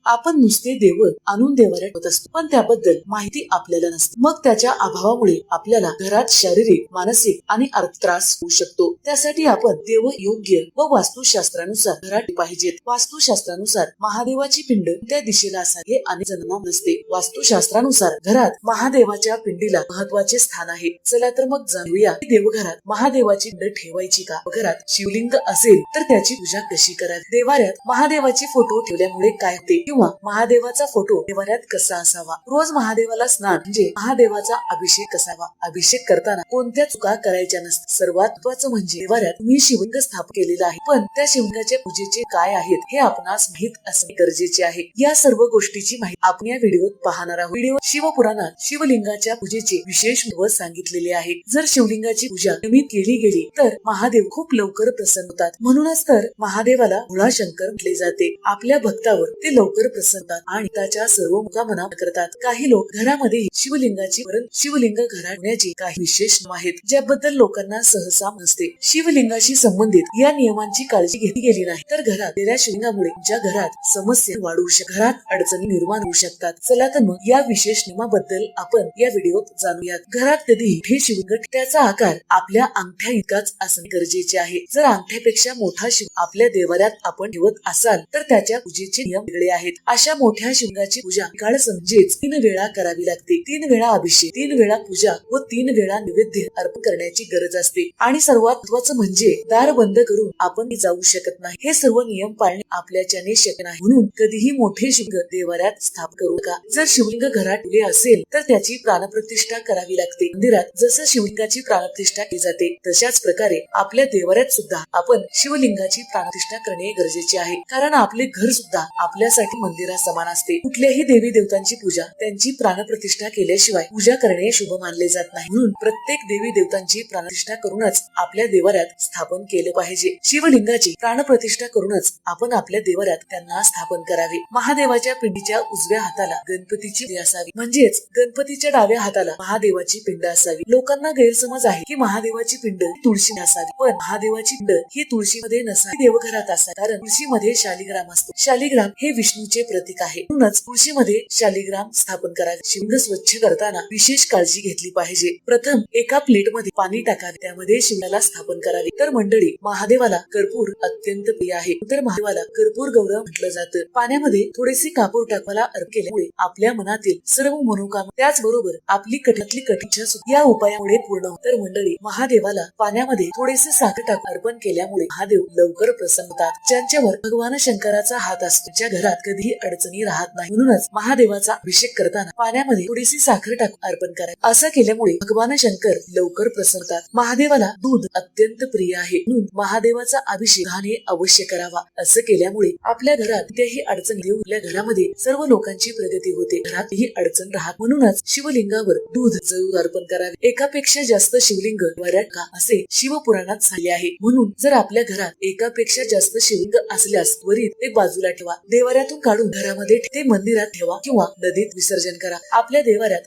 आपण नुसते देव आणून देवाऱ्यात ठेवत असतो, पण त्याबद्दल माहिती आपल्याला नसते. मग त्याच्या अभावामुळे आपल्याला घरात शारीरिक, मानसिक आणि आर्थिक त्रास होऊ शकतो. त्यासाठी आपण देव योग्य व वास्तुशास्त्रानुसार घरात पाहिजेत. वास्तुशास्त्रानुसार महादेवाची पिंड त्या दिशेला असावी हे अनेक जणांना नसते. वास्तुशास्त्रानुसार घरात महादेवाच्या पिंडीला महत्वाचे स्थान आहे. चला तर मग जाणूया देवघरात महादेवाची पिंड ठेवायची का? घरात शिवलिंग असेल तर त्याची पूजा कशी करावी? देवाऱ्यात महादेवाची फोटो ठेवल्यामुळे काय होते किंवा महादेवाचा फोटो देवाऱ्यात कसा असावा? रोज महादेवाला स्नान म्हणजे महादेवाचा अभिषेक कसावा? अभिषेक करताना कोणत्या चुका करायच्या नसतात. सर्वात महत्वाचं म्हणजे देवाऱ्यात तुम्ही शिवलिंग स्थापन केलेलं आहे, पण त्या शिवलिंगाच्या पूजेचे काय आहेत हे आपणास माहित असणे गरजेचे आहे. या सर्व गोष्टीची माहिती आपण या व्हिडिओत पाहणार आहोत. व्हिडिओ शिवपुराणात शिवलिंगाच्या पूजेचे विशेष महत्त्व सांगितलेले आहे. जर शिवलिंगाची पूजा नियमित केली गेली तर महादेव खूप लवकर प्रसन्न होतात. म्हणूनच तर महादेवाला भोळाशंकर म्हटले जाते. आपल्या भक्तावर ते लवकर प्रसन्न होतात आणि त्याच्या सर्व मुकामना करतात. काही लोक घरामध्ये शिवलिंगाची शिवलिंग घरात ठेवण्याची काही विशेष नियम आहेत ज्याबद्दल लोकांना सहसा नसते. शिवलिंगाशी संबंधित या नियमांची काळजी घेतली गेली नाही तर घरात दिलेल्या शिवलिंगामुळे तुमच्या घरात समस्या वाढू शकतात, घरात अडचणी निर्माण होऊ शकतात. चला तर मग या विशेष नियमाबद्दल आपण या व्हिडिओत जाणूयात. घरात कधीही हे शिवलिंग त्याचा आकार आपल्या अंगठ्या इतकाच असणे गरजेचे आहे. जर अंगठ्यापेक्षा मोठा शिव आपल्या देवाऱ्यात आपण ठेवत असाल तर त्याच्या पूजेचे नियम वेगळे आहेत. अशा मोठ्या शिवलिंगाची पूजा काळ समजेच 3 वेळा करावी लागते. 3 वेळा अभिषेक, 3 वेळा पूजा व 3 वेळा नैवेद्य अर्पण करण्याची गरज असते. आणि सर्वात महत्वाचं म्हणजे दार बंद करून आपण जाऊ शकत नाही. हे सर्व नियम पाळणे आपल्याच्याने शक्य नाही. म्हणून कधीही मोठे शिवलिंग देवाऱ्यात स्थापन करू नका. जर शिवलिंग घरात ठेवले असेल तर त्याची प्राणप्रतिष्ठा करावी लागते. मंदिरात जसं शिवलिंगाची प्राणप्रतिष्ठा केली जाते तशाच प्रकारे आपल्या देवाऱ्यात सुद्धा आपण शिवलिंगाची प्राणप्रतिष्ठा करणे गरजेचे आहे. कारण आपले घर सुद्धा आपल्यासाठी मंदिरा समान असते. कुठल्याही देवी देवतांची पूजा त्यांची प्राणप्रतिष्ठा केल्याशिवाय पूजा करणे शुभ मानले जात नाही. म्हणून प्रत्येक देवी देवतांची प्राणप्रतिष्ठा करूनच आपल्या देवाऱ्यात स्थापन केलं पाहिजे. शिवलिंगाची प्राणप्रतिष्ठा करूनच आपण आपल्या देवाऱ्यात त्यांना स्थापन करावे. महादेवाच्या पिंडीच्या उजव्या हाताला गणपतीची पिंड असावी, म्हणजेच गणपतीच्या डाव्या हाताला महादेवाची पिंड असावी. लोकांना गैरसमज आहे की महादेवाची पिंड तुळशी असावी, पण महादेवाची पिंड ही तुळशीमध्ये नसावी, देवघरात असावी. कारण तुळशीमध्ये शालिग्राम असतो. शालिग्राम हे विष्णूचे प्रतीक आहे. म्हणूनच तुळशीमध्ये शालिग्राम स्थापन करावे. शिवलिंग स्वच्छ करताना विशेष काळजी घेतली पाहिजे. प्रथम एका प्लेटमध्ये पाणी टाकावे, त्यामध्ये शिवलिंगाला स्थापन करावे. तर मंडळी, महादेवाला कर्पूर अत्यंत प्रिय आहे. तर महादेवाला कर्पूर गौरव म्हटलं जातं. पाण्यामध्ये थोडेसे कापूर टाकवाला अर्पण केल्यामुळे आपल्या मनातील सर्व मनोकामना, त्याचबरोबर आपली कठीणातली कठीण या उपायामुळे पूर्ण होते. तर मंडळी, महादेवाला पाण्यामध्ये थोडेसे साखर टाकून अर्पण केल्यामुळे महादेव लवकर प्रसन्न होतात. ज्यांच्यावर भगवान शंकराचा हात असतो त्या घरात कधीही अडचणी राहत नाही. म्हणूनच महादेवाचा अभिषेक करताना पाण्यामध्ये थोडीशी साखर टाकून अर्पण करावे. असं केल्यामुळे भगवान शंकर लवकर प्रसन्न होतात. महादेवाला दूध अत्यंत प्रिय आहे. म्हणून महादेवाचा अभिषेक दुधाने अवश्य करावा. असं केल्यामुळे आपल्या घरात कोणत्याही अडचण येऊ, आपल्या घरामध्ये सर्व लोकांची प्रगती होते, घरात ही अडचण राहत. म्हणूनच शिवलिंगावर दूध जरूर अर्पण करावे. एकापेक्षा जास्त शिवलिंग देवाऱ्यात का असे शिवपुराणात सांगितले आहे. म्हणून जर आपल्या घरात एकापेक्षा जास्त शिवलिंग असल्यास त्वरित ते बाजूला ठेवा. देवाऱ्यातून काढून घरामध्ये ते मंदिरात ठेवा किंवा नदीत विसर्जन करा. आपल्या देवाऱ्यात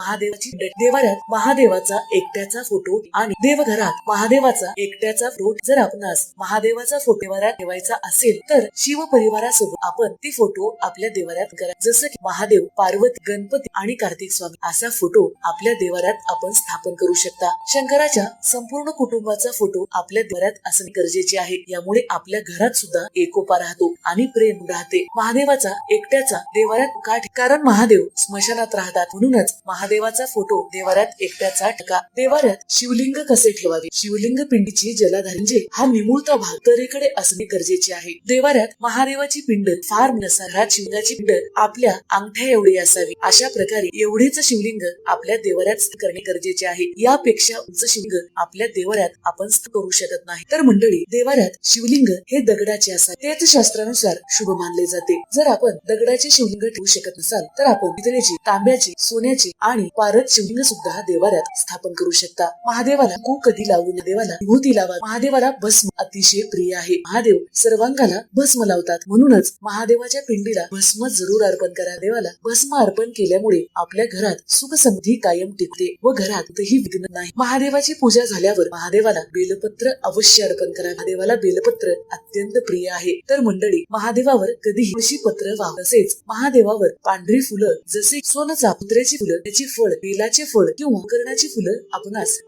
महादेवाचा एकट्याचा फोटो आणि देवघरात महादेवाचा एकट्याचा फोटो जर आपणास महादेवाचा फोटो देवाऱ्यात ठेवायचा असेल तर शिव परिवारासोबत आपण ती फोटो आपल्या देवाऱ्यात करा. जसं की महादेव, पार्वती, गणपती आणि कार्तिक स्वामी असा फोटो आपल्या देवाऱ्यात आपण स्थापन करू शकता. शंकराच्या संपूर्ण कुटुंबाचा फोटो आपल्या देवाऱ्यात असणे गरजेचे आहे. यामुळे आपल्या घरात सुद्धा एकोपा राहतो आणि प्रेम राहते. महादेवाचा एकट्याचा देवाऱ्यात का? कारण महादेव स्मशानात राहतात. म्हणूनच महादेवाचा फोटो देवाऱ्यात एकट्याचा टाका. देवाऱ्यात शिवलिंग कसे ठेवावे? शिवलिंग पिंडीची जलाधार म्हणजे हा निमुळता भाग उत्तरेकडे असणे गरजेचे आहे. देवाऱ्यात महादेवाची पिंड फार नसावी. घरात शिवलिंगाची पिंड आपल्या अंगठ्या एवढी असावी. अशा प्रकारे एवढेच शिवलिंग आपल्या देवाऱ्यात करणे गरजेचे आहे. यापेक्षा उंच शिवलिंग आपल्या देवाऱ्यात आपण करू शकत नाही. तर मंडळी, देवाऱ्यात शिवलिंग हे दगडाचे असावे. तेच शास्त्रानुसार शुभ मानले जाते. जर आपण दगडाचे शिवलिंग ठेवू शकत नसाल तर आपण पितळेची, तांब्याची, सोन्याची आणि पारद शिवलिंग सुद्धा देवाऱ्यात स्थापन करू शकता. महादेवाला कधी लावू नये. देवाला विभूती लावा. महादेवाला भस्म अतिशय प्रिय आहे. महादेव सर्वांगाला भस्म लावतात. म्हणूनच महादेवाच्या पिंडीला भस्म जरूर अर्पण करा. देवाला भस्म अर्पण केल्यामुळे आपल्या घरात सुख समृद्धी कायम टिकते व घरातही विघ्न नाही. महादेवाची पूजा झाल्यावर महादेवाला बेलपत्र अवश्य अर्पण करा. महादेवाला बेलपत्र अत्यंत प्रिय आहे. तर मंडळी, महादेवावर कधीही तुळशी पत्र लाव. तसेच महादेवावर पांढरी फुलं जसे सोनचा कुत्र्याची फुलं, त्याची फळ, बेलाचे फळ किंवा कर्णाची फुलं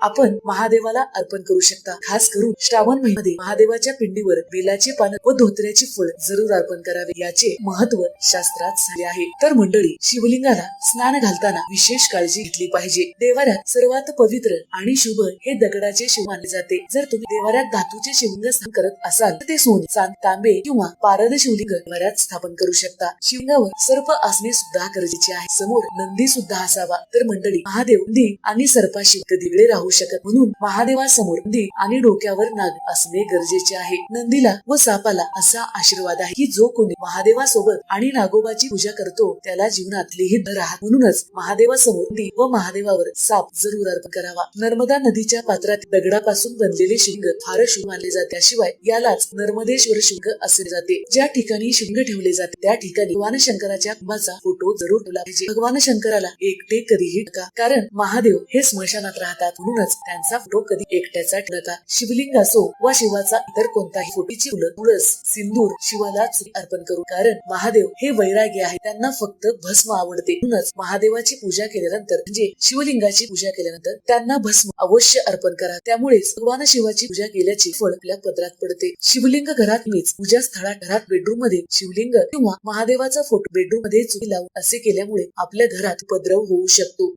आपण महादेवाला अर्पण करू शकता. खास करून श्रावण महिन्यामध्ये महादेवाच्या पिंडीवर बेलाचे पानं व धोत्र्याची फळ जरूर अर्पण करावे. याचे महत्व शास्त्रात झाले आहे. तर मंडळी, शिवलिंगाला स्नान घालताना विशेष काळजी घेतली पाहिजे. देवाऱ्यात सर्वात पवित्र आणि शुभ हे दगडाचे शिव मानले जाते. जर तुम्ही देवाऱ्यात धातूचे शिवलिंग स्थापन करत असाल तर ते सोने, चांदी, तांबे किंवा पारद शिवलिंग देवाऱ्यात स्थापन करू शकता. शिवलिंगावर सर्प असणे सुद्धा गरजेचे आहे. समोर नंदी सुद्धा असावा. तर मंडळी, महादेव नंदी आणि सर्पाशी वेगळे राहू शकत, म्हणून महादेवासमोर नंदी आणि डोक्यावर नाग असणे गरजेचे आहे. नंदीला व सापाला असा आशीर्वाद आहे की जो कोणी महादेवासोबत आणि नागोबाची पूजा करतो त्याला जीवनात लिहित राहत. म्हणूनच महादेवासमोर नंदी व महादेवावर साप जरूर अर्पण करावा. नर्मदा नदीच्या पात्रात दगडापासून बनलेले शिवलिंग फार शुभ मानले जाते. त्याशिवाय यालाच नर्मदेश्वर शिवलिंग असे जाते. ज्या ठिकाणी शिवलिंग ठेवले जाते त्या ठिकाणी भगवान शंकराच्या कुंभाचा फोटो जरूर ठेवला पाहिजे. भगवान शंकराला एकटे कधीही नका, कारण महादेव हे स्मशानात राहतात. म्हणूनच त्यांचा फोटो कधी एकट्याचा नका. शिवलिंग असो वा शिवाचा इतर कोणताही फोटोची फुलं, तुळस, सिंदूर शिवाला अर्पण करू, कारण महादेव हे वैरागी आहे. त्यांना फक्त भस्म आवडते. म्हणूनच महादेवाची पूजा केल्यानंतर म्हणजे शिवलिंगाची पूजा केल्यानंतर त्यांना भस्म अवश्य अर्पण करा. त्यामुळेच भगवान शिवाची पूजा केल्याचे फळ आपल्या पदरात पडते. शिवलिंग घरात मीच पूजा स्थळात, घरात बेडरूम मध्ये शिवलिंग किंवा महादेवाचा फोटो बेडरूम मध्ये चुकी लावून असे केल्यामुळे आपल्या घरात उपद्रव होऊ शकतो.